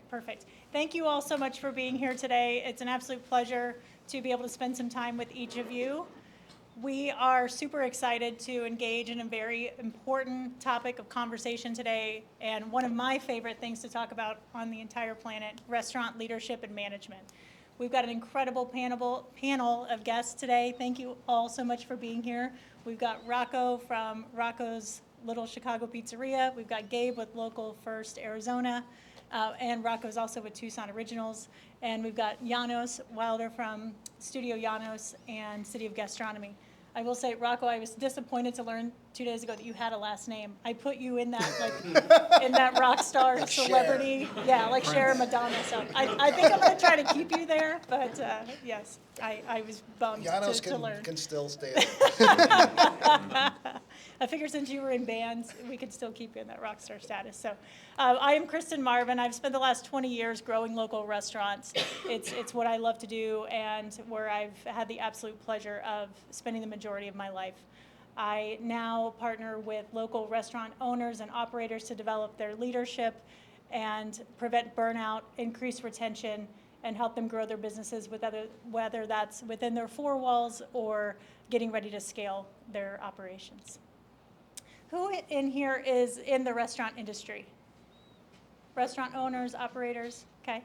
Perfect. Thank you all so much for being here today. It's an absolute pleasure to be able to spend some time with each of you. We are super excited to engage in a very important topic of conversation today, and one of my favorite things to talk about on the entire planet, restaurant leadership and management. We've got an incredible panel of guests today. Thank you all so much for being here. We've got Rocco from Rocco's Little Chicago Pizzeria. We've got Gabe with Local First Arizona. And Rocco's also with Tucson Originals. And we've got Janos Wilder from Studio Janos and City of Gastronomy. I will say, Rocco, I was disappointed to learn 2 days ago that you had a last name. I put you in that, in that rock star celebrity. Cher. Yeah, like Cher and Madonna. So I think I'm going to try to keep you there. But yes, I was bummed Janos to learn. can still stay. I figured since you were in bands, we could still keep you in that rock star status. So I am Kristen Marvin. I've spent the last 20 years growing local restaurants. It's what I love to do and where I've had the absolute pleasure of spending the majority of my life. I now partner with local restaurant owners and operators to develop their leadership and prevent burnout, increase retention, and help them grow their businesses whether that's within their four walls or getting ready to scale their operations. Who in here is in the restaurant industry? Restaurant owners, operators? Okay,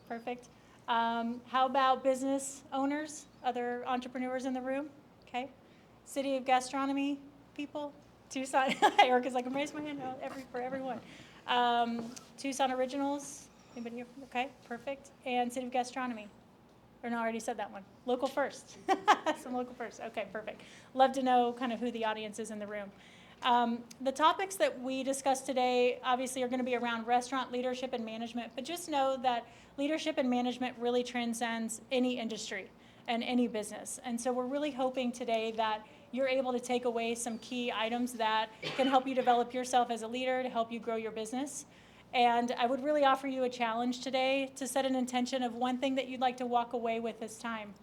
perfect. How about business owners, other entrepreneurs in the room? Okay. City of Gastronomy people? Tucson, Erica's like, I'm raising my hand for everyone. Tucson Originals, anybody here? Okay, perfect. And City of Gastronomy. Or no, I already said that one. Local First. Some Local First. Okay, perfect. Love to know kind of who the audience is in the room. The topics that we discussed today obviously are going to be around restaurant leadership and management, but just know that leadership and management really transcends any industry and any business. And so we're really hoping today that you're able to take away some key items that can help you develop yourself as a leader, to help you grow your business. And I would really offer you a challenge today to set an intention of one thing that you'd like to walk away with this time,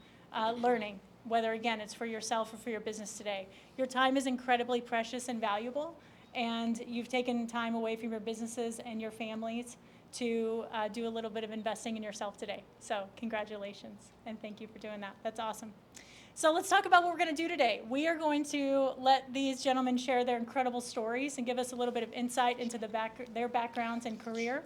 learning, whether, again, it's for yourself or for your business today. Your time is incredibly precious and valuable, and you've taken time away from your businesses and your families to do a little bit of investing in yourself today. So congratulations, and thank you for doing that. That's awesome. So let's talk about what we're going to do today. We are going to let these gentlemen share their incredible stories and give us a little bit of insight into their backgrounds and career.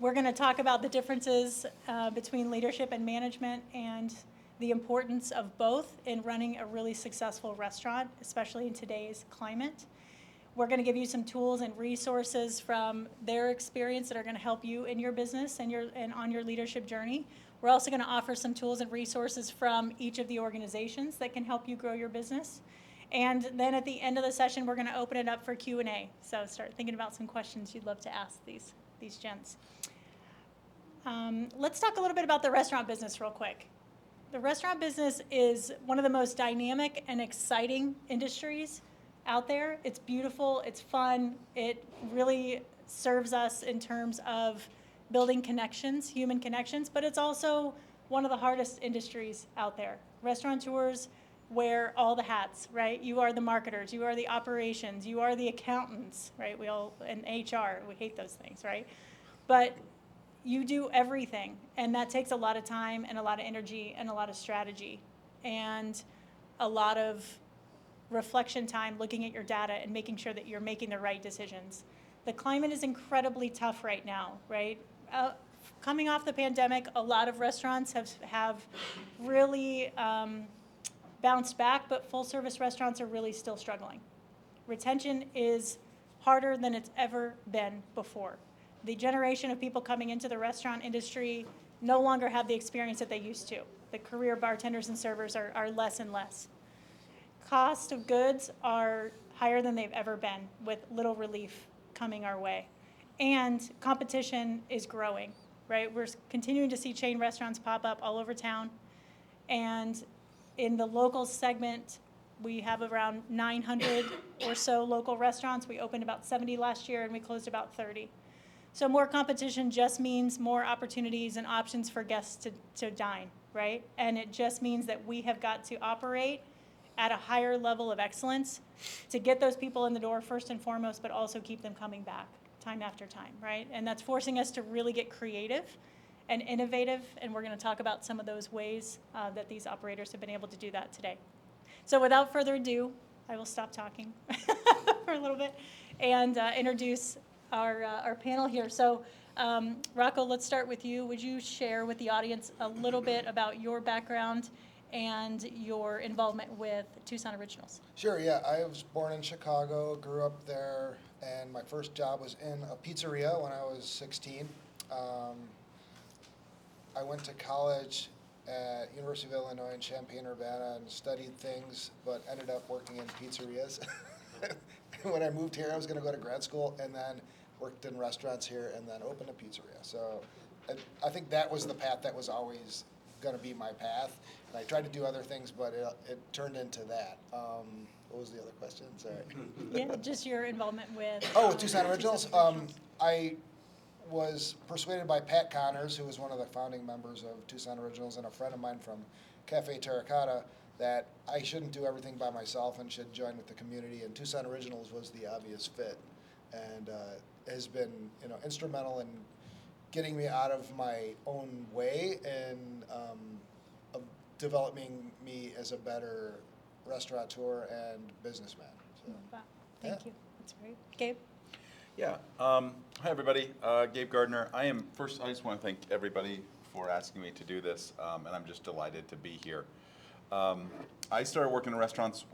We're going to talk about the differences between leadership and management and the importance of both in running a really successful restaurant, especially in today's climate. We're going to give you some tools and resources from their experience that are going to help you in your business and on your leadership journey. We're also going to offer some tools and resources from each of the organizations that can help you grow your business. And then at the end of the session, we're going to open it up for Q&A. So start thinking about some questions you'd love to ask these gents. Let's talk a little bit about the restaurant business real quick. The restaurant business is one of the most dynamic and exciting industries out there. It's beautiful, it's fun, it really serves us in terms of building connections, human connections, but it's also one of the hardest industries out there. Restaurateurs wear all the hats, right? You are the marketers, you are the operations, you are the accountants, right? And HR, we hate those things, right? But you do everything, and that takes a lot of time and a lot of energy and a lot of strategy and a lot of reflection time looking at your data and making sure that you're making the right decisions. The climate is incredibly tough right now, right? Coming off the pandemic, a lot of restaurants have really bounced back, but full-service restaurants are really still struggling. Retention is harder than it's ever been before. The generation of people coming into the restaurant industry no longer have the experience that they used to. The career bartenders and servers are less and less. Cost of goods are higher than they've ever been, with little relief coming our way. And competition is growing, right? We're continuing to see chain restaurants pop up all over town. And in the local segment, we have around 900 or so local restaurants. We opened about 70 last year, and we closed about 30. So more competition just means more opportunities and options for guests to dine, right? And it just means that we have got to operate at a higher level of excellence to get those people in the door first and foremost, but also keep them coming back time after time, right? And that's forcing us to really get creative and innovative, and we're going to talk about some of those ways that these operators have been able to do that today. So without further ado, I will stop talking for a little bit and introduce our panel here. So Rocco, let's start with you. Would you share with the audience a little bit about your background and your involvement with Tucson Originals? Sure, yeah. I was born in Chicago, grew up there, and my first job was in a pizzeria when I was 16. I went to college at University of Illinois in Champaign-Urbana and studied things, but ended up working in pizzerias. When I moved here, I was going to go to grad school and then worked in restaurants here and then opened a pizzeria. So I think that was the path that was always going to be my path. And I tried to do other things, but it turned into that. What was the other question? Sorry. Yeah, just your involvement with... with Tucson Originals. I was persuaded by Pat Connors, who was one of the founding members of Tucson Originals and a friend of mine from Cafe Terracotta, that I shouldn't do everything by myself and should join with the community. And Tucson Originals was the obvious fit, and has been instrumental in getting me out of my own way and of developing me as a better restaurateur and businessman. So, wow. Thank you. That's great. Gabe? Yeah. Hi, everybody. Gabe Gardner. I just want to thank everybody for asking me to do this, and I'm just delighted to be here. I started working in restaurants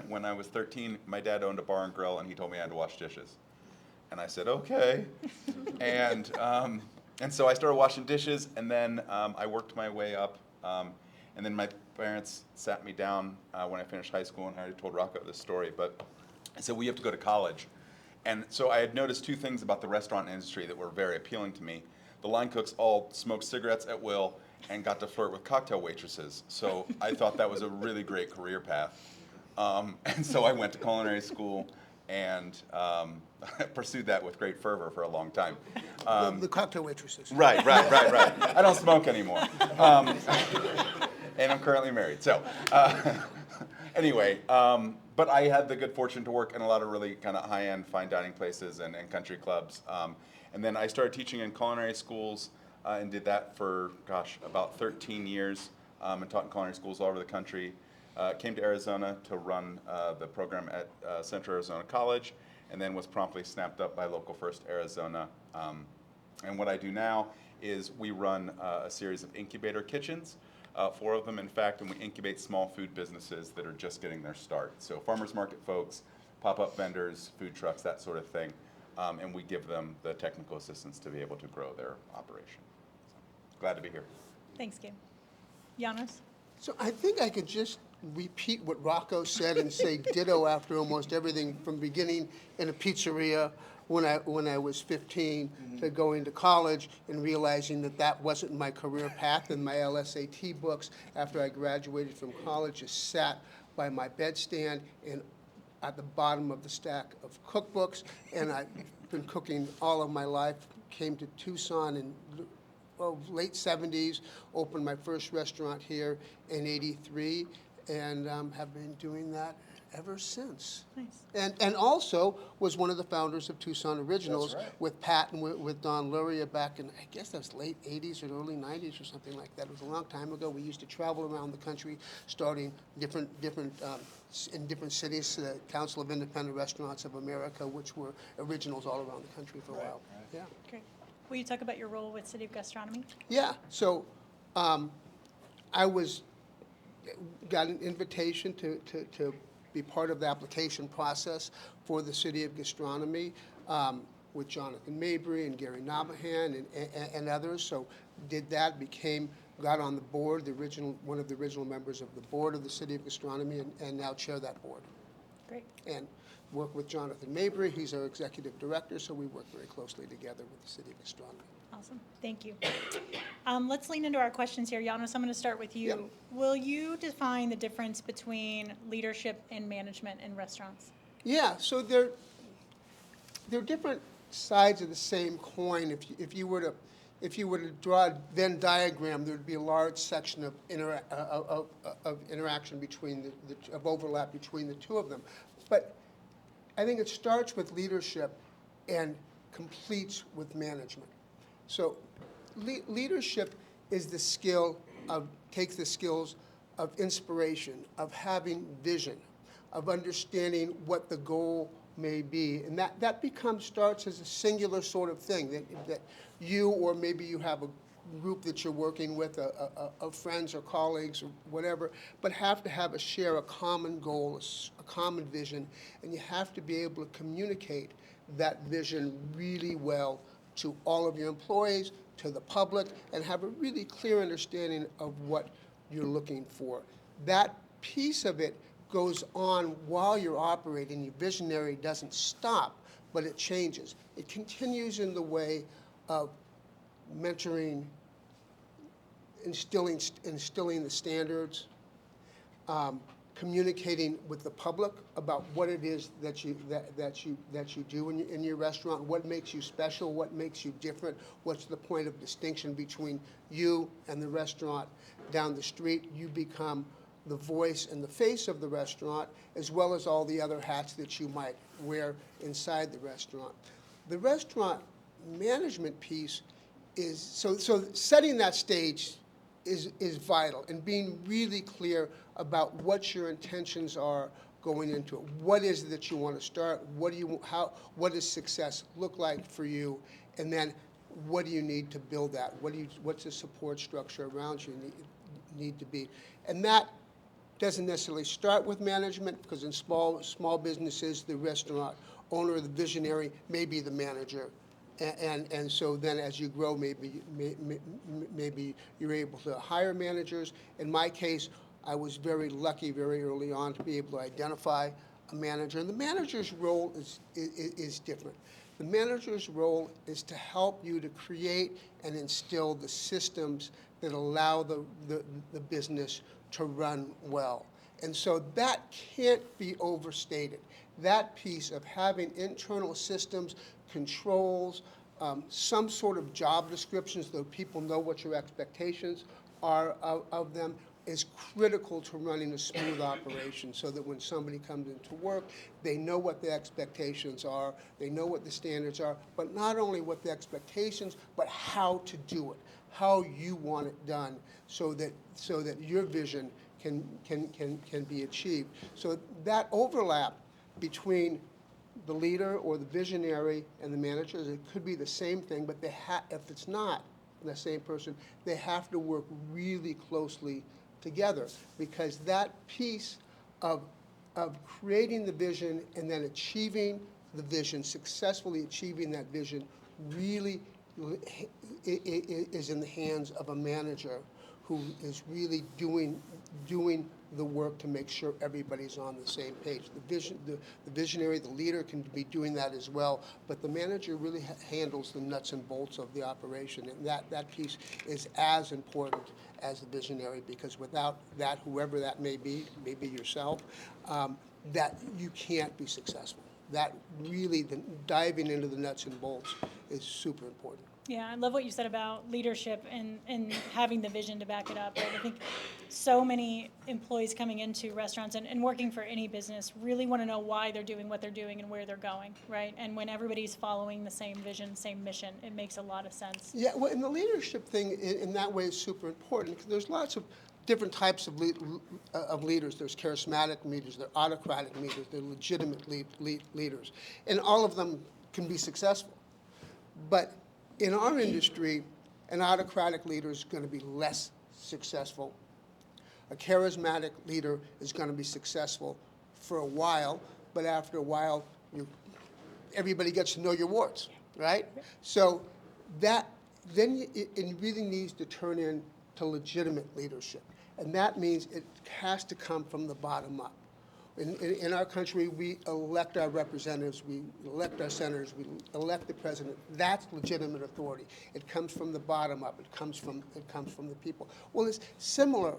when I was 13. My dad owned a bar and grill, and he told me I had to wash dishes. And I said, okay. And so I started washing dishes, and then I worked my way up. And then my parents sat me down when I finished high school, and I already told Rocco this story, but I said, we have to go to college. And so I had noticed two things about the restaurant industry that were very appealing to me. The line cooks all smoked cigarettes at will and got to flirt with cocktail waitresses. So I thought that was a really great career path. And so I went to culinary school and pursued that with great fervor for a long time. The cocktail waitresses. Right. I don't smoke anymore. And I'm currently married. So anyway, but I had the good fortune to work in a lot of really kind of high-end fine dining places and country clubs. And then I started teaching in culinary schools and did that for, about 13 years and taught in culinary schools all over the country. Came to Arizona to run the program at Central Arizona College, and then was promptly snapped up by Local First Arizona. And what I do now is we run a series of incubator kitchens, 4 of them in fact, and we incubate small food businesses that are just getting their start. So farmers market folks, pop-up vendors, food trucks, that sort of thing, and we give them the technical assistance to be able to grow their operation. So, glad to be here. Thanks, Gabe. Janos? So I think I could just repeat what Rocco said and say ditto after almost everything from beginning in a pizzeria when I was 15 to going to college and realizing that wasn't my career path, and my LSAT books after I graduated from college just sat by my bedstand and at the bottom of the stack of cookbooks, and I've been cooking all of my life. Came to Tucson in late 70s, opened my first restaurant here in '83, and have been doing that ever since. Nice. And also was one of the founders of Tucson Originals. That's right. With Pat and with Don Luria back in, I guess that was late 80s or early 90s or something like that. It was a long time ago. We used to travel around the country starting in different cities, the Council of Independent Restaurants of America, which were originals all around the country for a while. Right. Yeah. Great. Will you talk about your role with City of Gastronomy? Yeah, so I got an invitation to be part of the application process for the City of Gastronomy with Jonathan Mabry and Gary Navahan and others. So did that, got on the board, one of the original members of the board of the City of Gastronomy, and now chair that board. Great. And work with Jonathan Mabry. He's our executive director, so we work very closely together with the City of Gastronomy. Awesome. Thank you. Let's lean into our questions here. Janos, I'm going to start with you. Yep. Will you define the difference between leadership and management in restaurants? Yeah, so they're different sides of the same coin. If you were to draw a Venn diagram, there would be a large section of interaction of overlap between the two of them. But I think it starts with leadership and completes with management. So leadership is the skill of, takes the skills of inspiration, of having vision, of understanding what the goal may be. And that starts as a singular sort of thing, that you, or maybe you have a group that you're working with, of friends or colleagues or whatever, but have to share a common goal, a common vision, and you have to be able to communicate that vision really well to all of your employees, to the public, and have a really clear understanding of what you're looking for. That piece of it goes on while you're operating. Your visionary doesn't stop, but it changes. It continues in the way of mentoring, instilling the standards, communicating with the public about what it is that you do in your restaurant, what makes you special, what makes you different, what's the point of distinction between you and the restaurant down the street. You become the voice and the face of the restaurant, as well as all the other hats that you might wear inside the restaurant. The restaurant management piece is, so setting that stage is vital, and being really clear about what your intentions are going into it. What is it that you want to start? What does success look like for you? And then what do you need to build that? What's the support structure around you need to be? And that doesn't necessarily start with management, because in small businesses, the restaurant owner, the visionary, may be the manager. And so then as you grow, maybe you're able to hire managers. In my case, I was very lucky very early on to be able to identify a manager. And the manager's role is different. The manager's role is to help you to create and instill the systems that allow the business to run well. And so that can't be overstated. That piece of having internal systems, controls, some sort of job descriptions so people know what your expectations are of them, is critical to running a smooth operation, so that when somebody comes into work, they know what the expectations are, they know what the standards are, but not only what the expectations, but how to do it, how you want it done, so that your vision can be achieved. So that overlap between the leader or the visionary and the manager, it could be the same thing, but if it's not the same person, they have to work really closely together, because that piece of creating the vision and then achieving the vision, successfully achieving that vision, really is in the hands of a manager who is really doing the work to make sure everybody's on the same page. The visionary, the leader, can be doing that as well, but the manager really handles the nuts and bolts of the operation, and that piece is as important as the visionary, because without that, whoever that may be, maybe yourself, that you can't be successful. That really, diving into the nuts and bolts is super important. Yeah, I love what you said about leadership and having the vision to back it up. Right? I think so many employees coming into restaurants and working for any business really want to know why they're doing what they're doing and where they're going, right? And when everybody's following the same vision, same mission, it makes a lot of sense. Yeah, well, and the leadership thing in that way is super important, because there's lots of different types of leaders. There's charismatic leaders, there are autocratic leaders, there are legitimate leaders, and all of them can be successful. But in our industry, an autocratic leader is going to be less successful. A charismatic leader is going to be successful for a while, but after a while, everybody gets to know your warts, right? So that then it really needs to turn into legitimate leadership, and that means it has to come from the bottom up. In our country, we elect our representatives, we elect our senators, we elect the president. That's legitimate authority. It comes from the bottom up. It comes from the people. Well, it's similar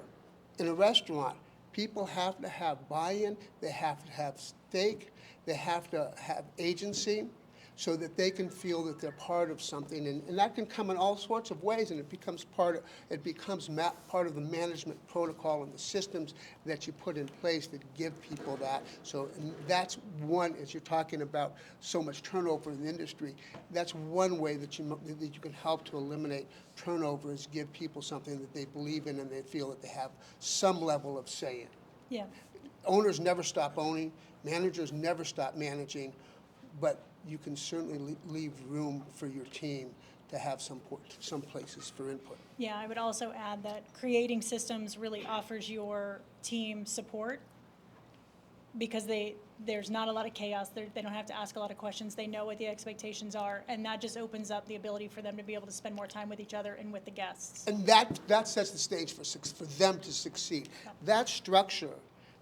in a restaurant. People have to have buy-in. They have to have stake. They have to have agency. so that they can feel that they're part of something. And that can come in all sorts of ways, and it becomes part of the management protocol and the systems that you put in place that give people that. So and that's one, as you're talking about so much turnover in the industry, that's one way that you can help to eliminate turnover, is give people something that they believe in and they feel that they have some level of say in. Yeah. Owners never stop owning, managers never stop managing, but you can certainly leave room for your team to have some places for input. Yeah, I would also add that creating systems really offers your team support, because there's not a lot of chaos. They don't have to ask a lot of questions. They know what the expectations are, and that just opens up the ability for them to be able to spend more time with each other and with the guests. And that sets the stage for them to succeed. That structure,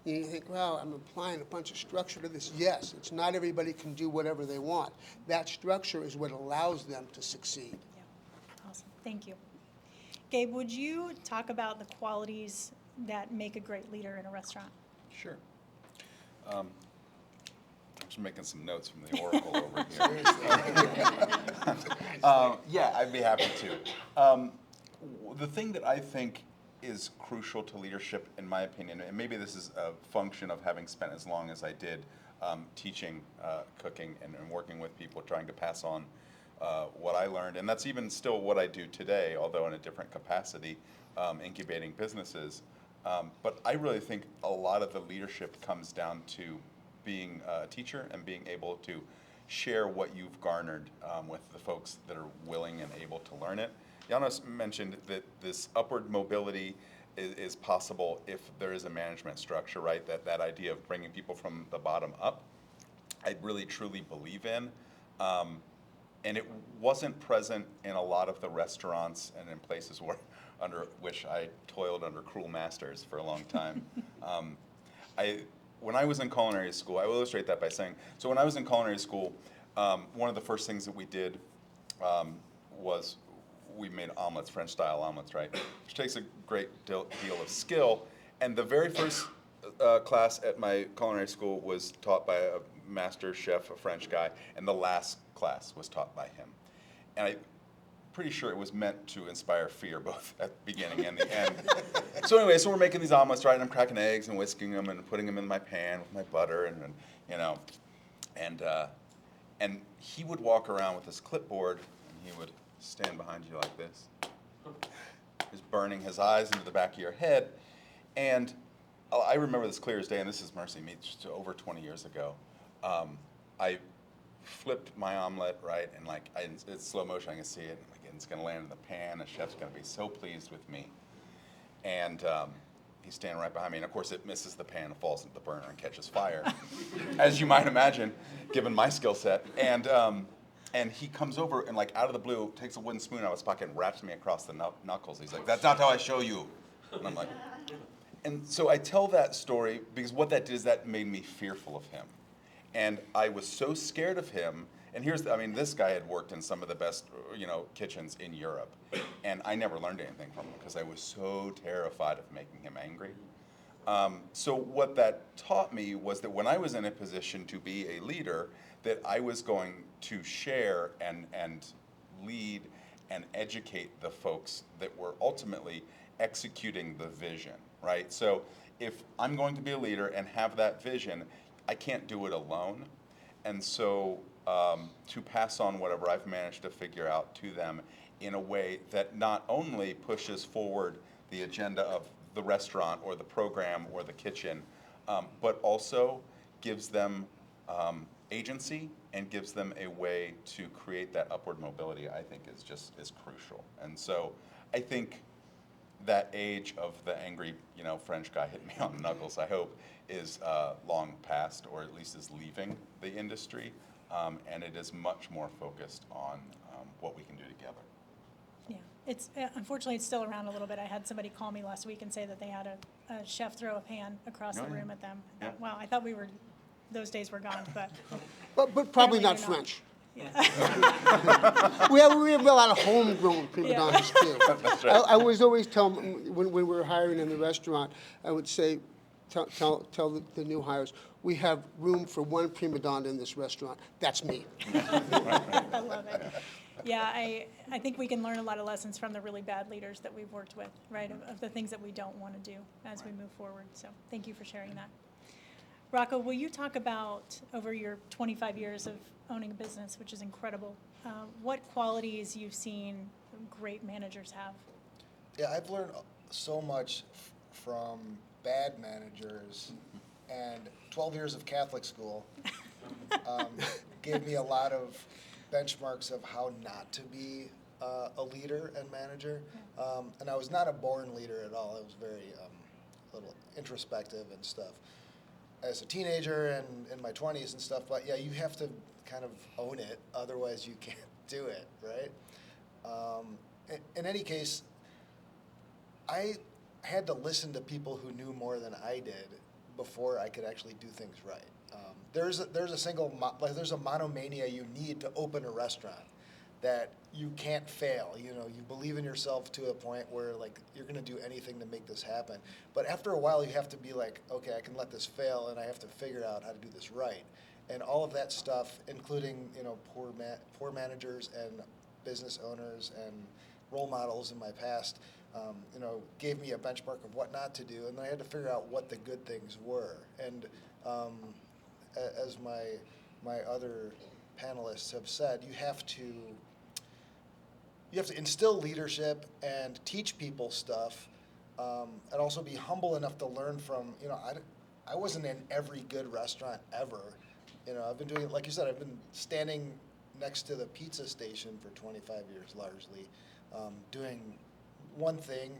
you think, well, I'm applying a bunch of structure to this. Yes, it's not everybody can do whatever they want. That structure is what allows them to succeed. Yeah, awesome, thank you. Gabe, would you talk about the qualities that make a great leader in a restaurant? Sure. I'm just making some notes from the Oracle over here. Yeah, I'd be happy to. The thing that I think is crucial to leadership, in my opinion, and maybe this is a function of having spent as long as I did teaching cooking and working with people, trying to pass on what I learned, and that's even still what I do today, although in a different capacity, incubating businesses. But I really think a lot of the leadership comes down to being a teacher and being able to share what you've garnered with the folks that are willing and able to learn it. Janos mentioned that this upward mobility is possible if there is a management structure, right? That idea of bringing people from the bottom up, I really truly believe in. And it wasn't present in a lot of the restaurants and in places under which I toiled under cruel masters for a long time. When I was in culinary school, I will illustrate that by saying, so when I was in culinary school, one of the first things that we did was we made omelets, French style omelets, right? Which takes a great deal of skill. And the very first class at my culinary school was taught by a master chef, a French guy, and the last class was taught by him. And I'm pretty sure it was meant to inspire fear both at the beginning and the end. So anyway, so we're making these omelets, right? And I'm cracking eggs and whisking them and putting them in my pan with my butter and you know, and he would walk around with his clipboard and he would stand behind you like this. He's burning his eyes into the back of your head. And I remember this clear as day, and this is mercy me, just over 20 years ago. I flipped my omelet, right, and like it's slow motion, I can see it, and it's gonna land in the pan, the chef's gonna be so pleased with me. And he's standing right behind me, and of course it misses the pan, it falls into the burner and catches fire, as you might imagine, given my skill set. And he comes over and like out of the blue, takes a wooden spoon out of his pocket and raps me across the knuckles. He's like, "That's not how I show you." And I'm like, and so I tell that story because what that did is that made me fearful of him. And I was so scared of him, and this guy had worked in some of the best, kitchens in Europe, and I never learned anything from him because I was so terrified of making him angry. So what that taught me was that when I was in a position to be a leader, that I was going to share and lead and educate the folks that were ultimately executing the vision, right? So if I'm going to be a leader and have that vision, I can't do it alone. And so to pass on whatever I've managed to figure out to them in a way that not only pushes forward the agenda of the restaurant or the program or the kitchen, but also gives them agency and gives them a way to create that upward mobility, I think is crucial. And so I think that age of the angry, French guy hit me on the knuckles, I hope, is long past, or at least is leaving the industry, and it is much more focused on what we can do together. Yeah, it's unfortunately it's still around a little bit. I had somebody call me last week and say that they had a chef throw a pan across Oh, the yeah. room at them. Yeah. Wow, I thought those days were gone, but But probably Apparently not they're not. French. we have a lot of homegrown prima Yeah. donnas too. That's right. I was always tell them when we were hiring in the restaurant, I would say, tell the new hires, we have room for one prima donna in this restaurant. That's me. I love it. Yeah, I think we can learn a lot of lessons from the really bad leaders that we've worked with, right, of the things that we don't want to do as we move forward. So thank you for sharing that. Rocco, will you talk about, over your 25 years of owning a business, which is incredible, what qualities you've seen great managers have? Yeah, I've learned so much from bad managers, and 12 years of Catholic school gave me a lot of benchmarks of how not to be a leader and manager. And I was not a born leader at all. I was very little introspective and stuff as a teenager and in my 20s and stuff. But yeah, you have to kind of own it, otherwise you can't do it, right? In any case, I had to listen to people who knew more than I did before I could actually do things right. There's a monomania you need to open a restaurant, that you can't fail. You know, you believe in yourself to a point where like you're going to do anything to make this happen. But after a while, you have to be like, okay, I can let this fail, and I have to figure out how to do this right. And all of that stuff, including poor managers and business owners and role models in my past, gave me a benchmark of what not to do, and then I had to figure out what the good things were. And as my other panelists have said, you have to instill leadership and teach people stuff, and also be humble enough to learn from. I wasn't in every good restaurant ever. I've been doing, like you said, I've been standing next to the pizza station for 25 years largely, doing one thing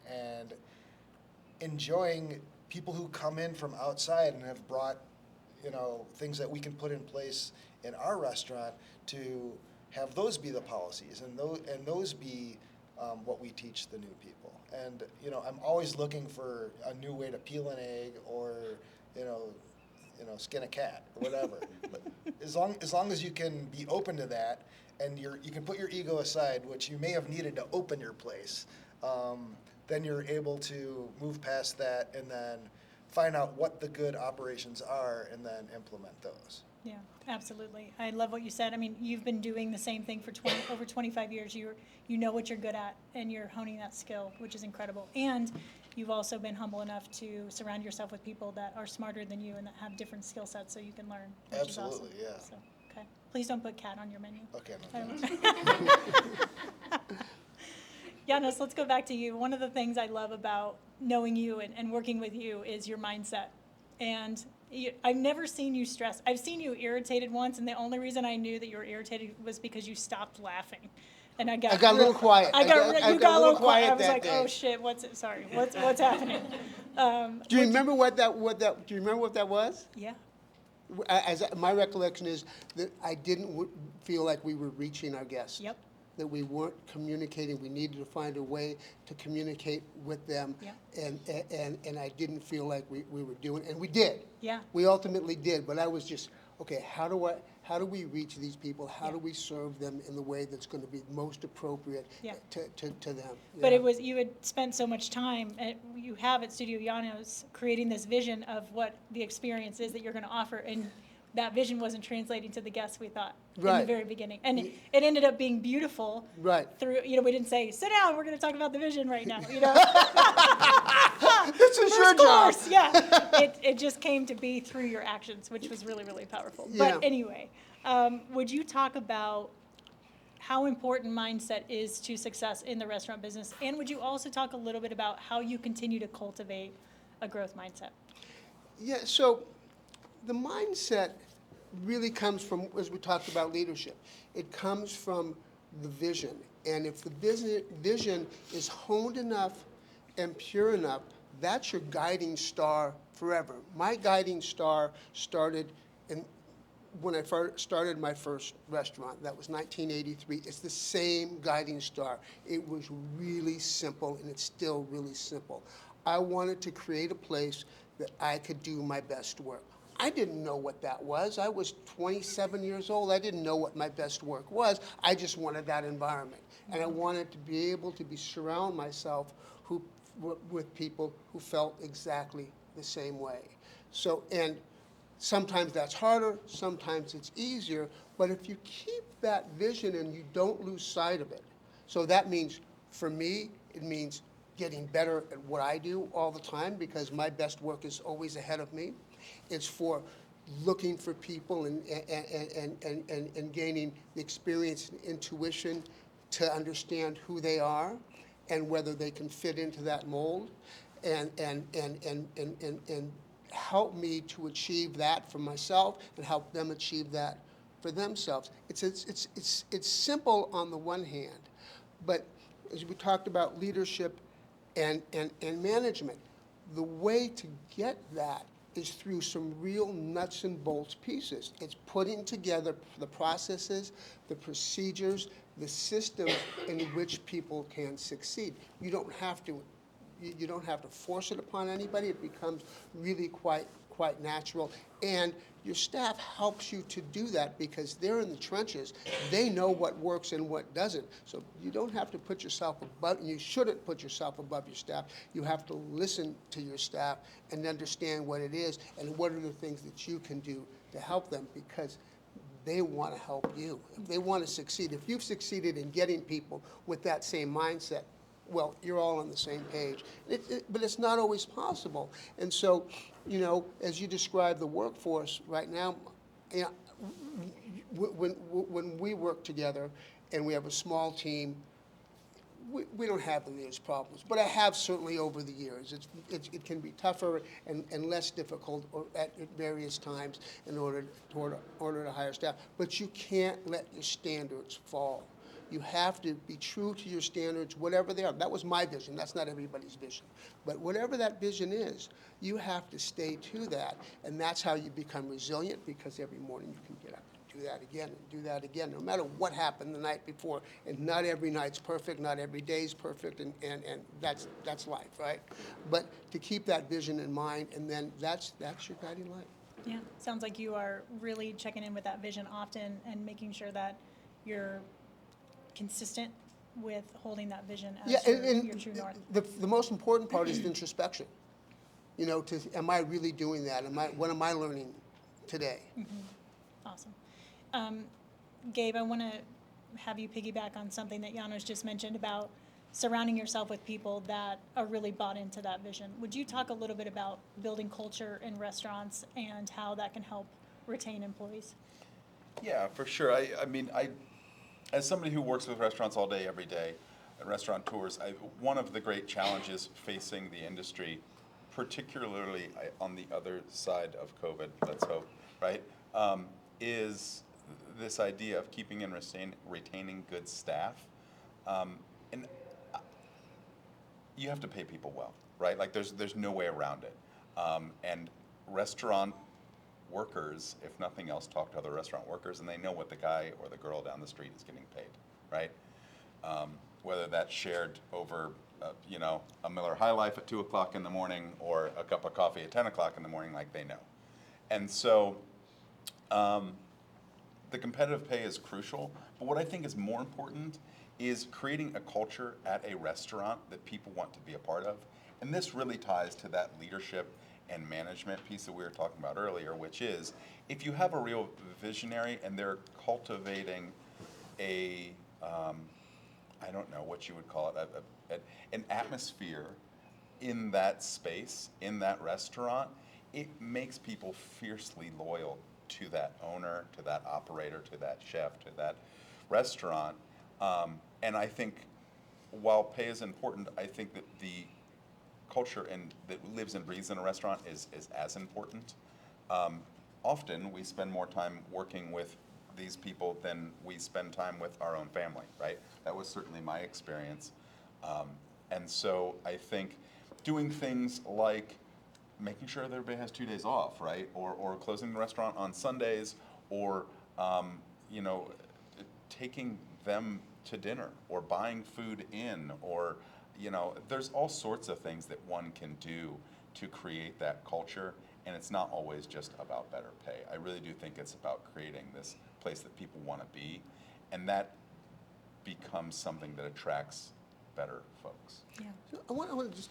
and enjoying people who come in from outside and have brought things that we can put in place in our restaurant to have those be the policies and those be what we teach the new people. And I'm always looking for a new way to peel an egg or skin a cat or whatever. But as long as you can be open to that, and you can put your ego aside, which you may have needed to open your place, then you're able to move past that and then find out what the good operations are and then implement those. Yeah, absolutely. I love what you said. I mean, you've been doing the same thing for over 25 years. You know what you're good at, and you're honing that skill, which is incredible. And you've also been humble enough to surround yourself with people that are smarter than you and that have different skill sets, so you can learn, which Absolutely, is awesome. yeah. So, okay. Please don't put cat on your menu. Okay. Janos, let's go back to you. One of the things I love about knowing you and working with you is your mindset. And I've never seen you stressed. I've seen you irritated once, and the only reson I knew that you were irritated was because you stopped laughing. And I got a little quiet. You got a little quiet. I was that like, day. oh shit, what's happening? Do you remember what that was? Yeah. My recollection is that I didn't feel like we were reaching our guests. Yep. That we weren't communicating. We needed to find a way to communicate with them. Yep. And I didn't feel like we were doing, and we did. Yeah. We ultimately did, but I was just, okay, how do we reach these people? How do we serve them in the way that's going to be most appropriate to them? But it was, you had spent so much time, you have at Studio Janos, creating this vision of what the experience is that you're going to offer, and that vision wasn't translating to the guests we thought in the very beginning. And it ended up being beautiful. Right. Through, we didn't say, sit down, we're going to talk about the vision right now, This is your job. Yeah. It just came to be through your actions, which was really, really powerful. Yeah. But anyway, would you talk about how important mindset is to success in the restaurant business? And would you also talk a little bit about how you continue to cultivate a growth mindset? Yeah, so the mindset really comes from, as we talked about leadership, it comes from the vision. And if the vision is honed enough and pure enough, that's your guiding star forever. My guiding star started when I started my first restaurant. That was 1983. It's the same guiding star. It was really simple, and it's still really simple. I wanted to create a place that I could do my best work. I didn't know what that was. I was 27 years old. I didn't know what my best work was. I just wanted that environment. And I wanted to be able to surround myself with people who felt exactly the same way. So, and sometimes that's harder, sometimes it's easier, but if you keep that vision and you don't lose sight of it, so that means, for me, it means getting better at what I do all the time because my best work is always ahead of me. It's for looking for people and gaining the experience and intuition to understand who they are and whether they can fit into that mold and help me to achieve that for myself and help them achieve that for themselves. It's simple on the one hand, but as we talked about leadership and management, the way to get that is through some real nuts and bolts pieces. It's putting together the processes, the procedures, the systems in which people can succeed. You don't have to force it upon anybody. It becomes really quite natural. And your staff helps you to do that because they're in the trenches. They know what works and what doesn't. So you don't have to put yourself above, and you shouldn't put yourself above your staff. You have to listen to your staff and understand what it is and what are the things that you can do to help them because they want to help you. If they want to succeed, if you've succeeded in getting people with that same mindset, well, you're all on the same page. But it's not always possible. And so, as you describe the workforce right now, when we work together and we have a small team, we don't have these problems. But I have certainly over the years. It can be tougher and less difficult at various times in order to hire staff. But you can't let your standards fall. You have to be true to your standards, whatever they are. That was my vision. That's not everybody's vision. But whatever that vision is, you have to stay to that. And that's how you become resilient because every morning you can get up and do that again and do that again, no matter what happened the night before. And not every night's perfect, not every day's perfect, and that's life, right? But to keep that vision in mind, and then that's your guiding light. Yeah, sounds like you are really checking in with that vision often and making sure that you're consistent with holding that vision as your true north. The most important part is the introspection. Am I really doing that? What am I learning today? Awesome. Gabe, I want to have you piggyback on something that Janos just mentioned about surrounding yourself with people that are really bought into that vision. Would you talk a little bit about building culture in restaurants and how that can help retain employees? Yeah, for sure. I mean, as somebody who works with restaurants all day, every day, and restaurateurs, one of the great challenges facing the industry, particularly on the other side of COVID, let's hope, right, is this idea of keeping and retaining good staff. And you have to pay people well, right? Like there's no way around it. And restaurant workers, if nothing else, talk to other restaurant workers, and they know what the guy or the girl down the street is getting paid, right? Whether that's shared over, a Miller High Life at 2 o'clock in the morning or a cup of coffee at 10 o'clock in the morning, like they know. And so the competitive pay is crucial, but what I think is more important is creating a culture at a restaurant that people want to be a part of. And this really ties to that leadership and management piece that we were talking about earlier, which is if you have a real visionary and they're cultivating I don't know what you would call it, an atmosphere in that space, in that restaurant, it makes people fiercely loyal to that owner, to that operator, to that chef, to that restaurant. And I think while pay is important, I think that the culture that lives and breathes in a restaurant is as important. Often we spend more time working with these people than we spend time with our own family, right? That was certainly my experience. And so I think doing things like making sure that everybody has 2 days off, right? Or closing the restaurant on Sundays, or taking them to dinner, or buying food in, or there's all sorts of things that one can do to create that culture, and it's not always just about better pay. I really do think it's about creating this place that people want to be, and that becomes something that attracts better folks. Yeah. So I want to just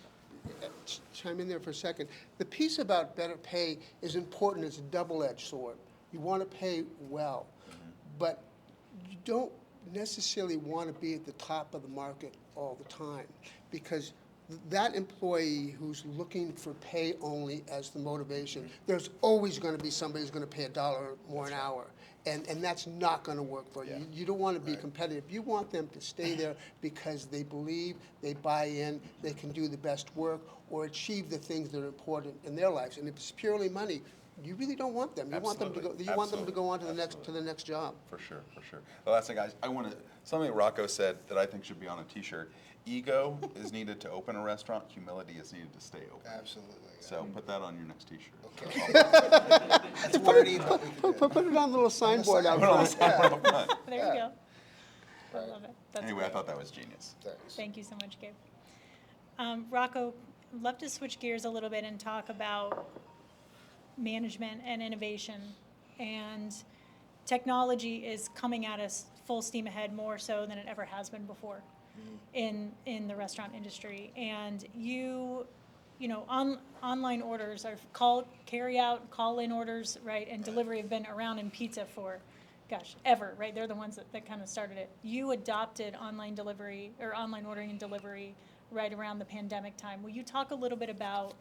chime in there for a second. The piece about better pay is important. It's a double-edged sword. You want to pay well, but you don't necessarily want to be at the top of the market all the time, because that employee who's looking for pay only as the motivation, there's always going to be somebody who's going to pay $1 more an hour. And that's not going to work for you. Yeah. You don't want to be competitive. You want them to stay there because they believe, they buy in, they can do the best work or achieve the things that are important in their lives. And if it's purely money, you really don't want them. You want them to go. You want them to go on to the next job. For sure, for sure. The last thing, guys, I want to, something Rocco said that I think should be on a T-shirt. Ego is needed to open a restaurant. Humility is needed to stay open. Absolutely. Yeah. So put that on your next T-shirt. Okay. That's wordy, but we could do it. Put it on the little signboard out Put it on the front. sign up front. There Yeah. you go. I Right. love it. That's Anyway, I great. thought that was genius. Thanks. Thank you so much, Gabe. Rocco, love to switch gears a little bit and talk about management and innovation. And technology is coming at us full steam ahead, more so than it ever has been before in the restaurant industry. And you know, online orders are carry out, call-in orders, right, and delivery have been around in pizza for, gosh, ever, right? They're the ones that kind of started it. You adopted online delivery or online ordering and delivery right around the pandemic time. Will you talk a little bit about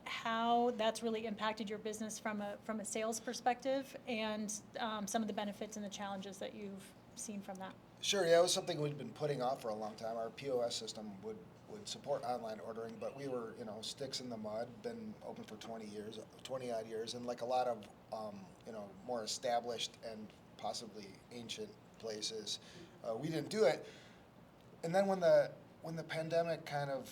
how that's really impacted your business from a sales perspective and some of the benefits and the challenges that you've seen from that? Sure, yeah, it was something we'd been putting off for a long time. Our POS system would support online ordering, but we were, sticks in the mud, been open for 20 odd years, and like a lot of, more established and possibly ancient places, we didn't do it. And then when the pandemic kind of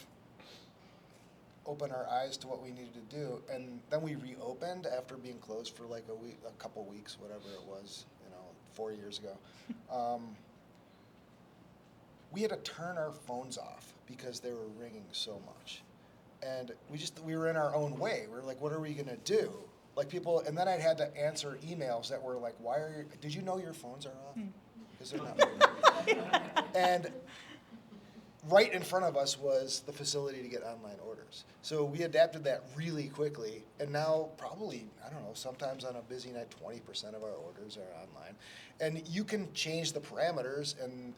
opened our eyes to what we needed to do, and then we reopened after being closed for like a couple weeks, whatever it was, 4 years ago. We had to turn our phones off because they were ringing so much. And we were in our own way. We were like, what are we gonna do? Like people, and then I had to answer emails that were like, did you know your phones are off? Because they're not working. And right in front of us was the facility to get online orders. So we adapted that really quickly, and now probably, I don't know, sometimes on a busy night, 20% of our orders are online. And you can change the parameters, and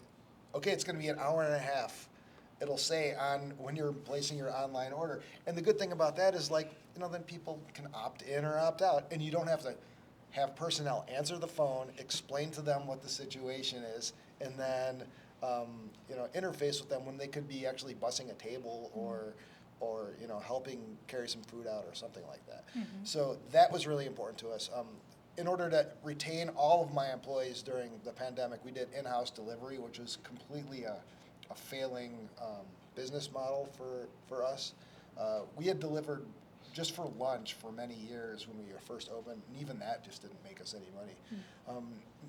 okay, it's gonna be an hour and a half. It'll say when you're placing your online order. And the good thing about that is then people can opt in or opt out, and you don't have to have personnel answer the phone, explain to them what the situation is, and then interface with them when they could be actually bussing a table or helping carry some food out or something like that. Mm-hmm. So that was really important to us. In order to retain all of my employees during the pandemic, we did in-house delivery, which was completely a failing business model for us. We had delivered just for lunch for many years when we were first open, and even that just didn't make us any money.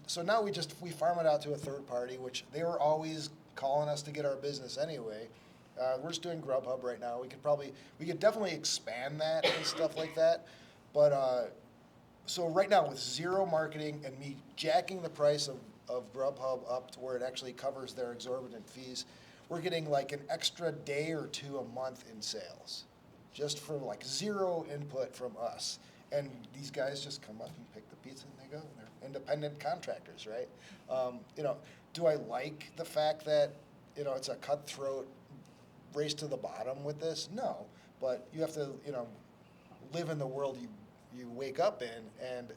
So now we farm it out to a third party, which they were always calling us to get our business anyway. We're just doing Grubhub right now. We could definitely expand that and stuff like that. But so right now with zero marketing and me jacking the price of Grubhub up to where it actually covers their exorbitant fees, we're getting like an extra day or two a month in sales, just for like zero input from us. And these guys just come up and pick the pizza and they go. They're independent contractors, right? Do I like the fact that it's a cutthroat race to the bottom with this? No, but you have to live in the world you wake up in, and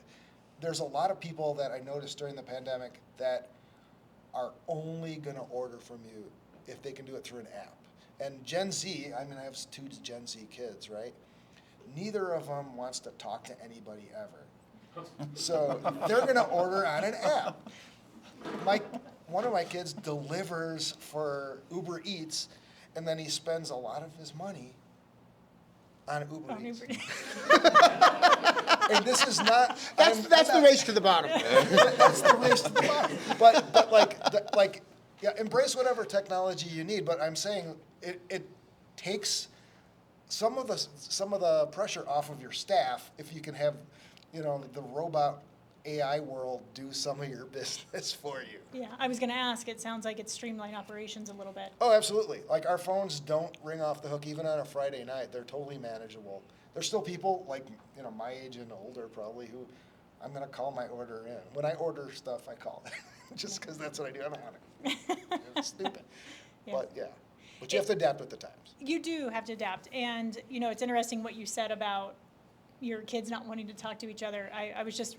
there's a lot of people that I noticed during the pandemic that are only going to order from you if they can do it through an app. And Gen Z, I have 2 Gen Z kids, right? Neither of them wants to talk to anybody ever. So they're going to order on an app. One of my kids delivers for Uber Eats, and then he spends a lot of his money on Uber Eats. And this is not. That's the race to the bottom. That's the race to the bottom. But embrace whatever technology you need. But I'm saying it takes some of the pressure off of your staff if you can have, the robot AI world do some of your business for you. Yeah, I was going to ask, it sounds like it's streamlined operations a little bit. Oh, absolutely. Like our phones don't ring off the hook even on a Friday night. They're totally manageable. There's still people like, my age and older probably who I'm going to call my order in. When I order stuff, I call it just because that's what I do. I don't want to. It's stupid. Yeah. But yeah, but you have to adapt with the times. You do have to adapt. And, it's interesting what you said about your kids not wanting to talk to each other. I was just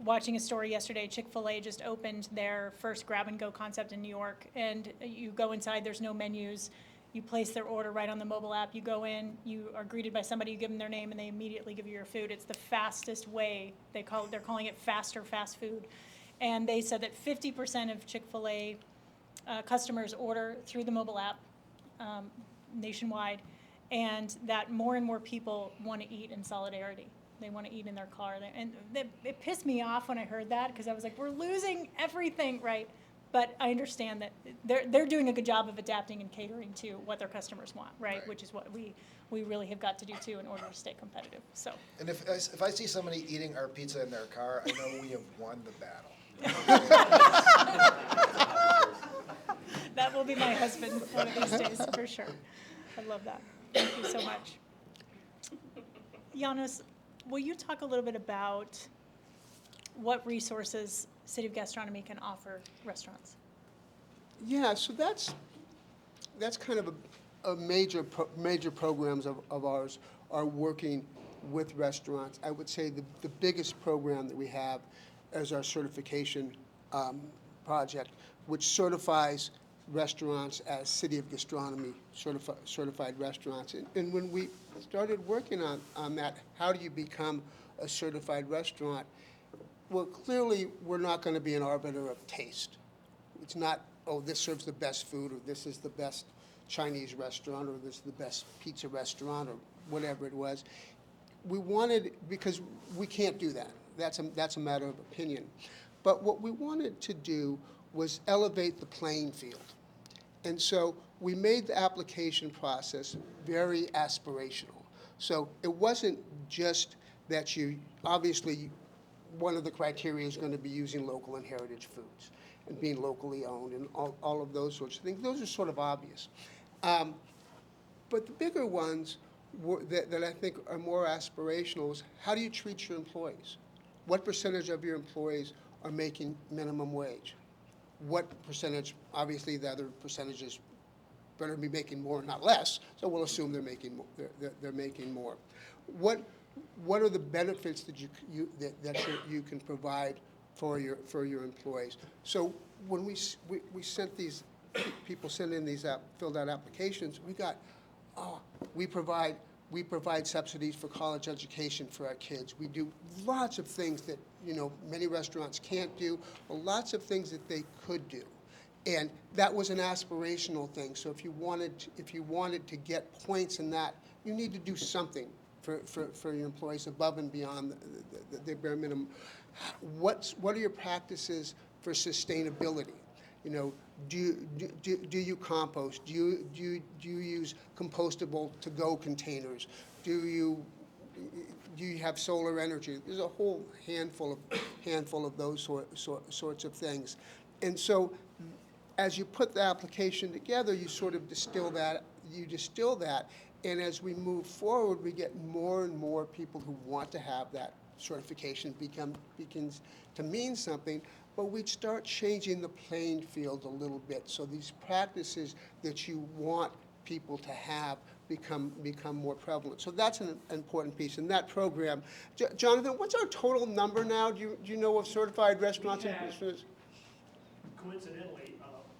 watching a story yesterday. Chick-fil-A just opened their first grab-and-go concept in New York. And you go inside, there's no menus. You place their order right on the mobile app. You go in, you are greeted by somebody, you give them their name, and they immediately give you your food. It's the fastest way. They're calling it faster fast food. And they said that 50% of Chick-fil-A customers order through the mobile app nationwide, and that more and more people want to eat in solidarity. They want to eat in their car. It pissed me off when I heard that, because I was like, we're losing everything, right? But I understand that they're doing a good job of adapting and catering to what their customers want, right? Which is what we really have got to do too in order to stay competitive. So. And if I see somebody eating our pizza in their car, I know we have won the battle. That will be my husband one of these days, for sure. I love that. Thank you so much. Janos, will you talk a little bit about what resources City of Gastronomy can offer restaurants? Yeah, so that's kind of a major programs of ours are working with restaurants. I would say the biggest program that we have is our certification project, which certifies restaurants as City of Gastronomy certified restaurants. And when we started working on that, how do you become a certified restaurant? Well, clearly, we're not going to be an arbiter of taste. It's not, oh, this serves the best food, or this is the best Chinese restaurant, or this is the best pizza restaurant, or whatever it was. We wanted, because we can't do that. That's a matter of opinion. But what we wanted to do was elevate the playing field. And so we made the application process very aspirational. So it wasn't just that obviously, one of the criteria is going to be using local and heritage foods and being locally owned and all of those sorts of things. Those are sort of obvious. But the bigger ones that I think are more aspirational is, how do you treat your employees? What percentage of your employees are making minimum wage? What percentage, obviously the other percentages better be making more, not less, so we'll assume they're making more. They're making more. What are the benefits that you can provide for your employees? So when we sent these people sent in these filled out applications, we got we provide subsidies for college education for our kids. We do lots of things that many restaurants can't do, or lots of things that they could do. And that was an aspirational thing. So if you wanted to get points in that, you need to do something for your employees above and beyond the bare minimum. What are your practices for sustainability? Do you compost? Do you use compostable to-go containers? Do you have solar energy? There's a whole handful of those sorts of things. And so, as you put the application together, you sort of distill that. And as we move forward, we get more and more people who want to have that certification begins to mean something, but we'd start changing the playing field a little bit. So these practices that you want people to have become more prevalent. So that's an important piece. In that program, Jonathan, what's our total number now? Do you know of certified restaurants and businesses? Coincidentally,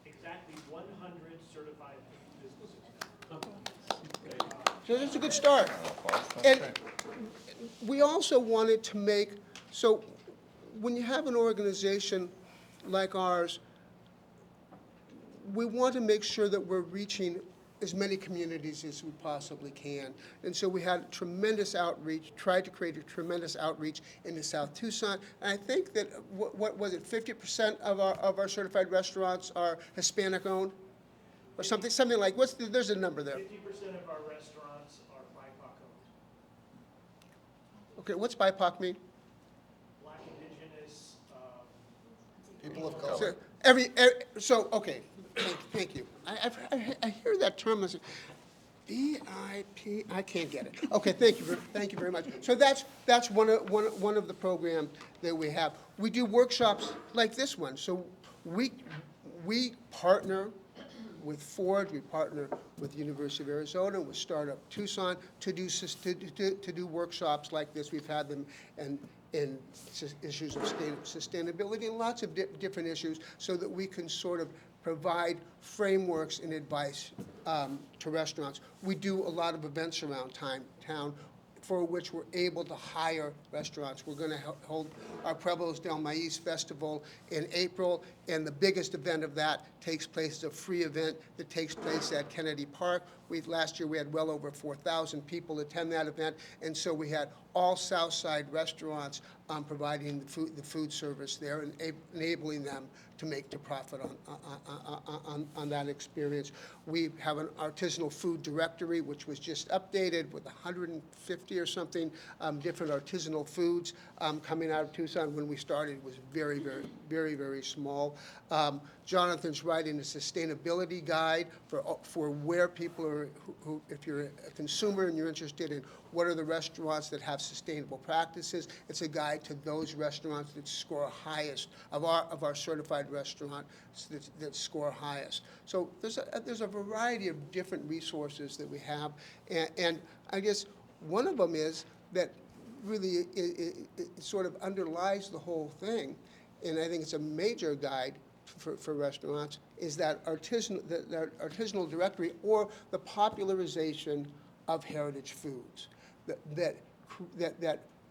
exactly 100 certified businesses now. So that's a good start. And we also wanted to make, so when you have an organization like ours, we want to make sure that we're reaching as many communities as we possibly can. And so we had tremendous outreach, tried to create a tremendous outreach into South Tucson. And I think that, what was it, 50% of our certified restaurants are Hispanic owned? Or something like, there's a number there. 50% of our restaurants are BIPOC owned. Okay, what's BIPOC mean? People of So, color. okay, thank you. I hear that term as BIP, I can't get it. Okay, thank you very much. So that's one of the programs that we have. We do workshops like this one. So we partner with Ford, we partner with University of Arizona, with Startup Tucson to do workshops like this. We've had them in issues of sustainability and lots of different issues, so that we can sort of provide frameworks and advice to restaurants. We do a lot of events around town for which we're able to hire restaurants. We're going to hold our Pueblos del Maíz Festival in April, and the biggest event of that takes place, it's a free event that takes place at Kennedy Park. Last year we had well over 4,000 people attend that event, and so we had all Southside restaurants providing the food service there and enabling them to make the profit on that experience. We have an artisanal food directory, which was just updated with 150 or something different artisanal foods coming out of Tucson. When we started, it was very small. Jonathan's writing a sustainability guide for where people are, who, if you're a consumer and you're interested in what are the restaurants that have sustainable practices, it's a guide to those restaurants that score highest, of our certified restaurants that score highest. So there's a variety of different resources that we have, and I guess one of them is that really it sort of underlies the whole thing, and I think it's a major guide for restaurants, is that artisanal directory, or the popularization of heritage foods, that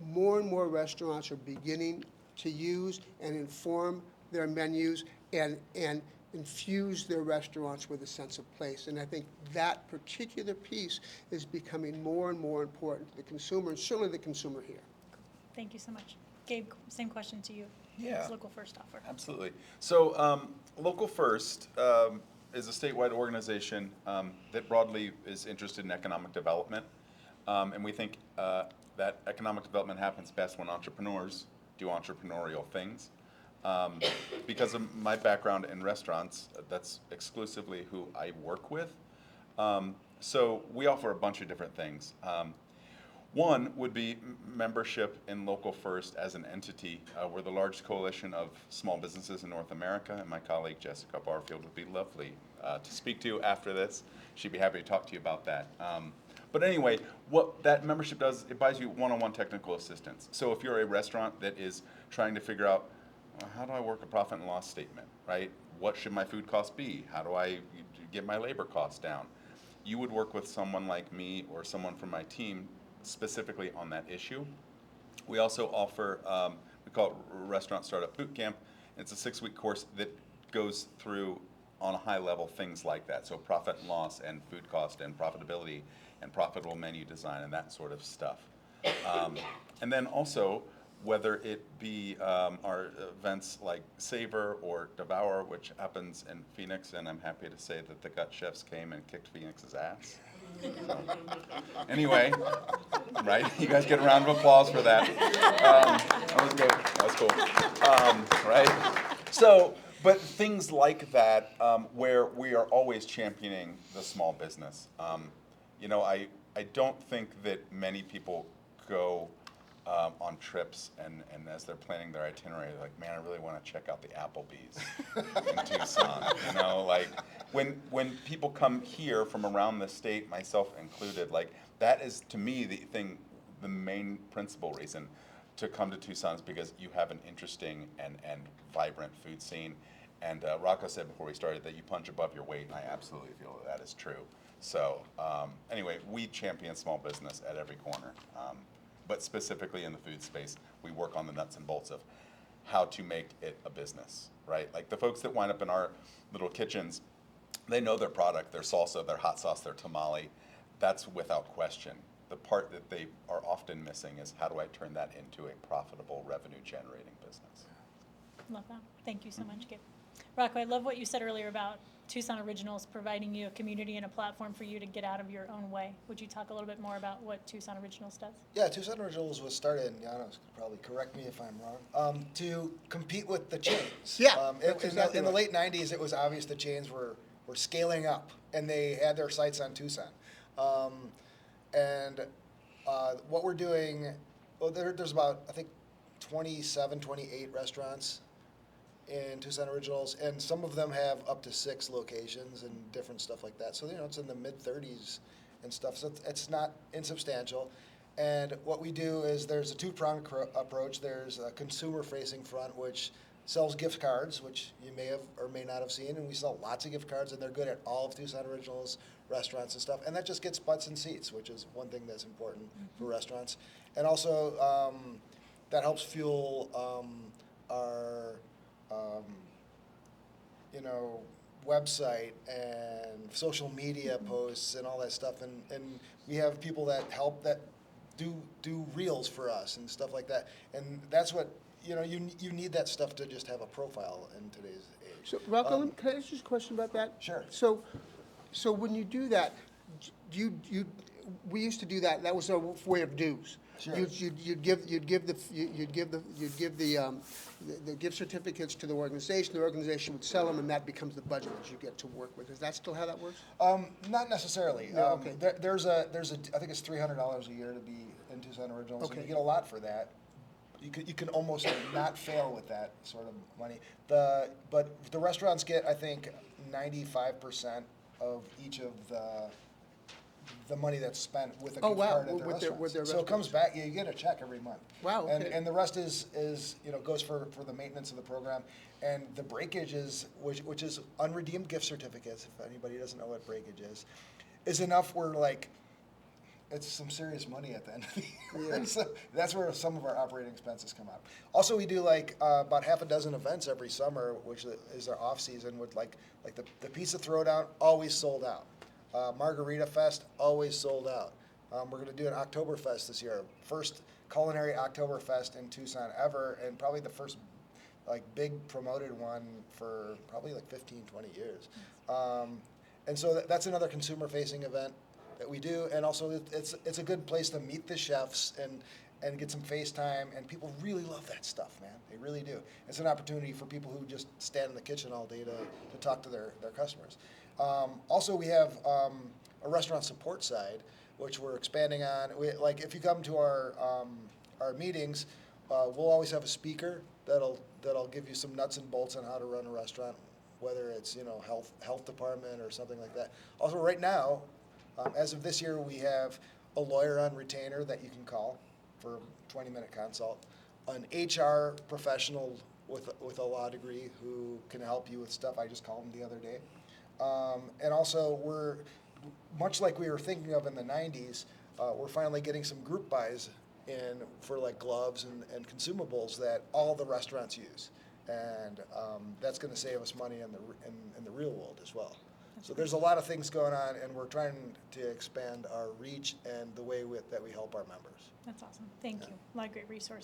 more and more restaurants are beginning to use and inform their menus and infuse their restaurants with a sense of place. And I think that particular piece is becoming more and more important to the consumer, and certainly the consumer here. Thank you so much. Gabe, same question to you. Yeah. Local First offer. Absolutely. So Local First is a statewide organization that broadly is interested in economic development. And we think that economic development happens best when entrepreneurs do entrepreneurial things. Because of my background in restaurants, that's exclusively who I work with. So we offer a bunch of different things. One would be membership in Local First as an entity. We're the largest coalition of small businesses in North America, and my colleague Jessica Barfield would be lovely to speak to after this. She'd be happy to talk to you about that. But anyway, what that membership does, it buys you one-on-one technical assistance. So if you're a restaurant that is trying to figure out, how do I work a profit and loss statement, right? What should my food cost be? How do I get my labor costs down? You would work with someone like me or someone from my team specifically on that issue. We also offer, we call it Restaurant Startup Boot Camp. It's a 6-week course that goes through on a high level things like that. So profit and loss and food cost and profitability and profitable menu design and that sort of stuff. And then also, whether it be our events like Savor or Devour, which happens in Phoenix, and I'm happy to say that the Gut Chefs came and kicked Phoenix's ass. Anyway, right? You guys get a round of applause for that. That was good. That was cool. Right? So, but things like that, where we are always championing the small business. You know, I don't think that many people go on trips and as they're planning their itinerary, they're like, man, I really want to check out the Applebee's in Tucson. You know, like when people come here from around the state, myself included, like that is to me the main principal reason to come to Tucson is because you have an interesting and vibrant food scene. And Rocco said before we started that you punch above your weight, and I absolutely feel that is true. So anyway, we champion small business at every corner. But specifically in the food space, we work on the nuts and bolts of how to make it a business, right? Like the folks that wind up in our little kitchens, they know their product, their salsa, their hot sauce, their tamale. That's without question. The part that they are often missing is how do I turn that into a profitable revenue-generating business? Love that. Thank you so much, Gabe. Rocco, I love what you said earlier about Tucson Originals providing you a community and a platform for you to get out of your own way. Would you talk a little bit more about what Tucson Originals does? Yeah, Tucson Originals was started, and Janos could probably correct me if I'm wrong, to compete with the chains. Yeah, that's exactly in the right. late 90s, it was obvious the chains were scaling up, and they had their sights on Tucson. What we're doing, well, there's about, I think, 27, 28 restaurants in Tucson Originals, and some of them have up to 6 locations and different stuff like that. So, it's in the mid-30s and stuff, so it's not insubstantial. And what we do is there's a two-pronged approach. There's a consumer-facing front, which sells gift cards, which you may have or may not have seen, and we sell lots of gift cards, and they're good at all of Tucson Originals restaurants and stuff. And that just gets butts and seats, which is one thing that's important for restaurants. And also, that helps fuel our website and social media posts and all that stuff. And we have people that help that do reels for us and stuff like that. And that's what, you need that stuff to just have a profile in today's age. So Rocco, can I ask you a question about that? Sure. So when you do that, we used to do that. That was our way of dues. Sure. You'd give the gift certificates to the organization. The organization would sell them, and that becomes the budget that you get to work with. Is that still how that works? Not necessarily. No, okay. There's a I think it's $300 a year to be in Tucson Originals. Okay. And you get a lot for that. You can almost not fail with that sort of money. But the restaurants get, I think, 95% of each of the money that's spent with a gift card at their restaurants. With their so it comes restaurants. back. You get a check every month. Wow, okay. And the rest is goes for the maintenance of the program, and the breakage is which is unredeemed gift certificates. If anybody doesn't know what breakage is enough where it's some serious money at the end of the year. Yeah. So that's where some of our operating expenses come out. Also, we do about half a dozen events every summer, which is our off season with like the pizza throwdown, always sold out. Margarita Fest, always sold out. We're going to do an Oktoberfest this year, first culinary Oktoberfest in Tucson ever, and probably the first big promoted one for probably 15, 20 years. And so that's another consumer-facing event that we do, and also it's a good place to meet the chefs and get some FaceTime, and people really love that stuff, man. They really do. It's an opportunity for people who just stand in the kitchen all day to talk to their customers. Also, we have a restaurant support side, which we're expanding on. If you come to our meetings, we'll always have a speaker that'll give you some nuts and bolts on how to run a restaurant, whether it's health department or something like that. Also, right now, as of this year, we have a lawyer on retainer that you can call for a 20-minute consult, an HR professional with a law degree who can help you with stuff. I just called him the other day. And also, we're, much like we were thinking of in the 90s, we're finally getting some group buys in for gloves and consumables that all the restaurants use. And that's going to save us money in the real world as well. So there's a lot of things going on, and we're trying to expand our reach and the way that we help our members. That's awesome. Thank you. A lot of great resources.